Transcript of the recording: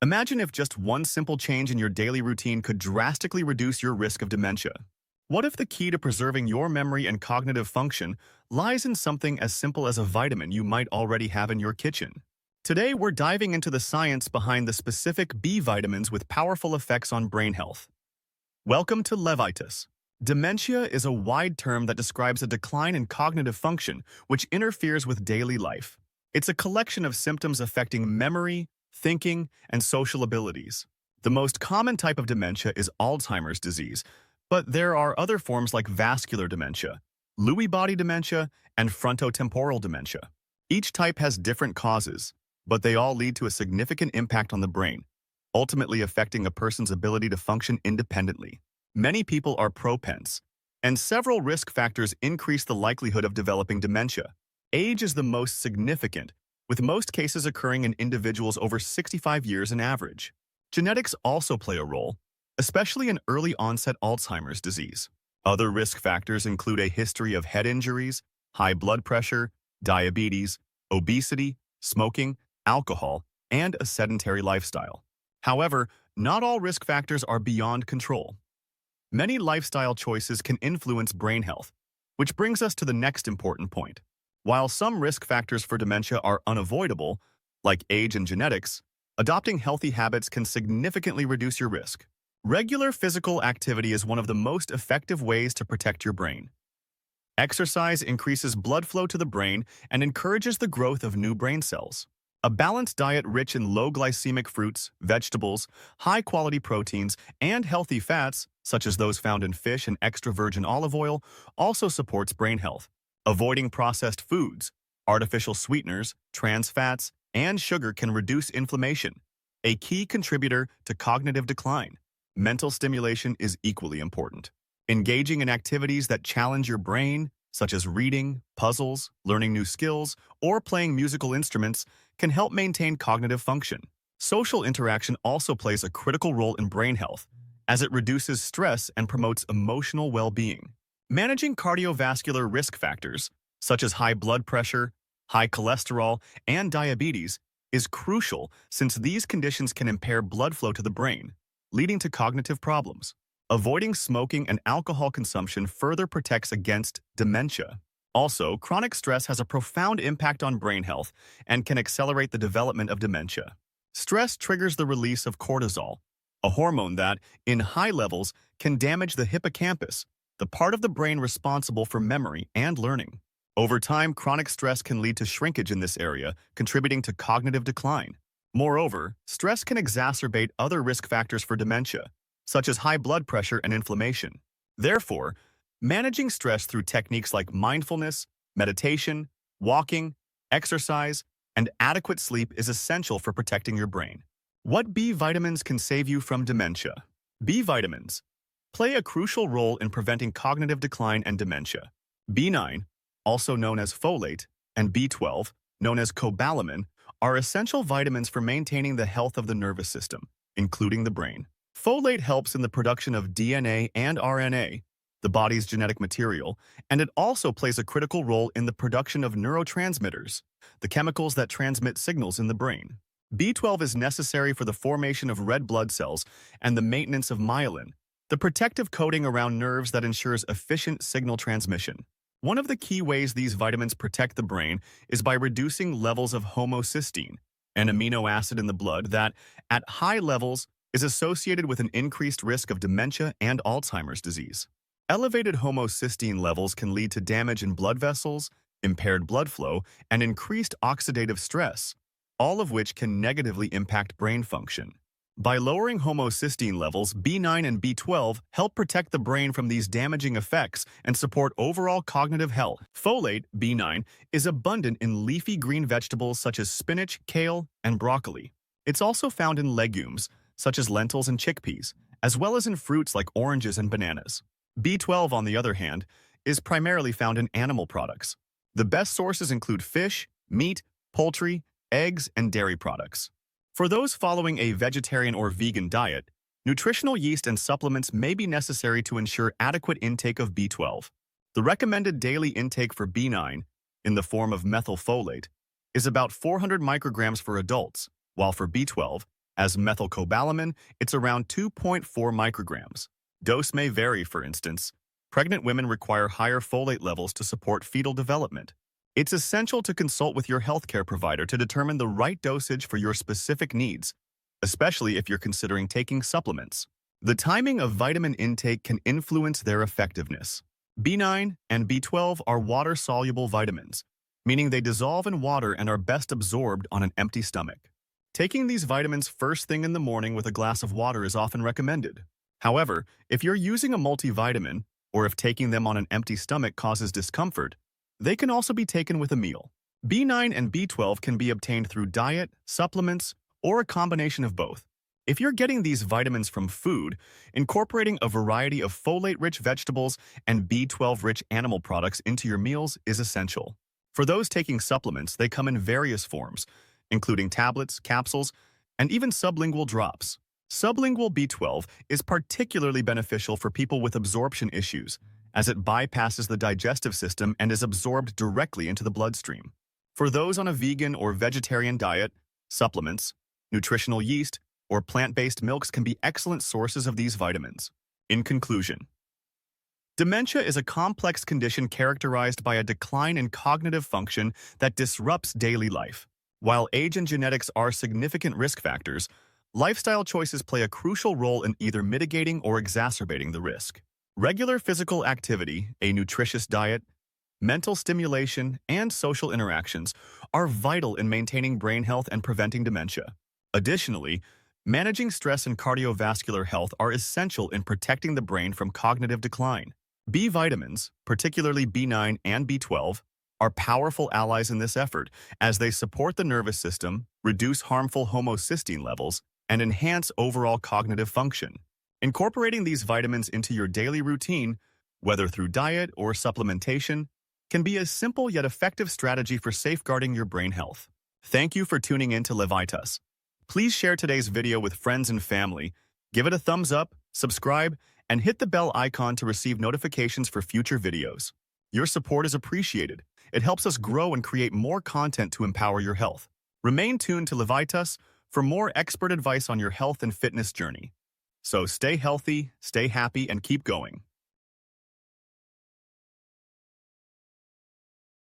Imagine if just one simple change in your daily routine could drastically reduce your risk of dementia. What if the key to preserving your memory and cognitive function lies in something as simple as a vitamin you might already have in your kitchen? Today, we're diving into the science behind the specific B vitamins with powerful effects on brain health. Welcome to Levitas. Dementia is a wide term that describes a decline in cognitive function which interferes with daily life. It's a collection of symptoms affecting memory, thinking, and social abilities. The most common type of dementia is Alzheimer's disease, but there are other forms like vascular dementia, Lewy body dementia, and frontotemporal dementia. Each type has different causes, but they all lead to a significant impact on the brain, ultimately affecting a person's ability to function independently. Many people are propense, and several risk factors increase the likelihood of developing dementia. Age is the most significant, with most cases occurring in individuals over 65 years on average. Genetics also play a role, especially in early-onset Alzheimer's disease. Other risk factors include a history of head injuries, high blood pressure, diabetes, obesity, smoking, alcohol, and a sedentary lifestyle. However, not all risk factors are beyond control. Many lifestyle choices can influence brain health, which brings us to the next important point. While some risk factors for dementia are unavoidable, like age and genetics, adopting healthy habits can significantly reduce your risk. Regular physical activity is one of the most effective ways to protect your brain. Exercise increases blood flow to the brain and encourages the growth of new brain cells. A balanced diet rich in low glycemic fruits, vegetables, high-quality proteins, and healthy fats, such as those found in fish and extra virgin olive oil, also supports brain health. Avoiding processed foods, artificial sweeteners, trans fats, and sugar can reduce inflammation, a key contributor to cognitive decline. Mental stimulation is equally important. Engaging in activities that challenge your brain, such as reading, puzzles, learning new skills, or playing musical instruments, can help maintain cognitive function. Social interaction also plays a critical role in brain health, as it reduces stress and promotes emotional well-being. Managing cardiovascular risk factors, such as high blood pressure, high cholesterol, and diabetes, is crucial since these conditions can impair blood flow to the brain, leading to cognitive problems. Avoiding smoking and alcohol consumption further protects against dementia. Also, chronic stress has a profound impact on brain health and can accelerate the development of dementia. Stress triggers the release of cortisol, a hormone that, in high levels, can damage the hippocampus, the part of the brain responsible for memory and learning. Over time, chronic stress can lead to shrinkage in this area, contributing to cognitive decline. Moreover, stress can exacerbate other risk factors for dementia, such as high blood pressure and inflammation. Therefore, managing stress through techniques like mindfulness, meditation, walking, exercise, and adequate sleep is essential for protecting your brain. What B vitamins can save you from dementia? B vitamins play a crucial role in preventing cognitive decline and dementia. B9, also known as folate, and B12, known as cobalamin, are essential vitamins for maintaining the health of the nervous system, including the brain. Folate helps in the production of DNA and RNA, the body's genetic material, and it also plays a critical role in the production of neurotransmitters, the chemicals that transmit signals in the brain. B12 is necessary for the formation of red blood cells and the maintenance of myelin, the protective coating around nerves that ensures efficient signal transmission. One of the key ways these vitamins protect the brain is by reducing levels of homocysteine, an amino acid in the blood that, at high levels, is associated with an increased risk of dementia and Alzheimer's disease. Elevated homocysteine levels can lead to damage in blood vessels, impaired blood flow, and increased oxidative stress, all of which can negatively impact brain function. By lowering homocysteine levels, B9 and B12 help protect the brain from these damaging effects and support overall cognitive health. Folate, B9, is abundant in leafy green vegetables such as spinach, kale, and broccoli. It's also found in legumes, such as lentils and chickpeas, as well as in fruits like oranges and bananas. B12, on the other hand, is primarily found in animal products. The best sources include fish, meat, poultry, eggs, and dairy products. For those following a vegetarian or vegan diet, nutritional yeast and supplements may be necessary to ensure adequate intake of B12. The recommended daily intake for B9, in the form of methylfolate, is about 400 micrograms for adults, while for B12, As methylcobalamin, it's around 2.4 micrograms. Dose may vary, for instance. Pregnant women require higher folate levels to support fetal development. It's essential to consult with your healthcare provider to determine the right dosage for your specific needs, especially if you're considering taking supplements. The timing of vitamin intake can influence their effectiveness. B9 and B12 are water-soluble vitamins, meaning they dissolve in water and are best absorbed on an empty stomach. Taking these vitamins first thing in the morning with a glass of water is often recommended. However, if you're using a multivitamin, or if taking them on an empty stomach causes discomfort, they can also be taken with a meal. B9 and B12 can be obtained through diet, supplements, or a combination of both. If you're getting these vitamins from food, incorporating a variety of folate-rich vegetables and B12-rich animal products into your meals is essential. For those taking supplements, they come in various forms, including tablets, capsules, and even sublingual drops. Sublingual B12 is particularly beneficial for people with absorption issues, as it bypasses the digestive system and is absorbed directly into the bloodstream. For those on a vegan or vegetarian diet, supplements, nutritional yeast, or plant-based milks can be excellent sources of these vitamins. In conclusion, dementia is a complex condition characterized by a decline in cognitive function that disrupts daily life. While age and genetics are significant risk factors, lifestyle choices play a crucial role in either mitigating or exacerbating the risk. Regular physical activity, a nutritious diet, mental stimulation, and social interactions are vital in maintaining brain health and preventing dementia. Additionally, managing stress and cardiovascular health are essential in protecting the brain from cognitive decline. B vitamins, particularly B9 and B12, are powerful allies in this effort as they support the nervous system, reduce harmful homocysteine levels, and enhance overall cognitive function. Incorporating these vitamins into your daily routine, whether through diet or supplementation, can be a simple yet effective strategy for safeguarding your brain health. Thank you for tuning in to Levitas. Please share today's video with friends and family, give it a thumbs up, subscribe, and hit the bell icon to receive notifications for future videos. Your support is appreciated. It helps us grow and create more content to empower your health. Remain tuned to Levitas for more expert advice on your health and fitness journey. So stay healthy, stay happy, and keep going.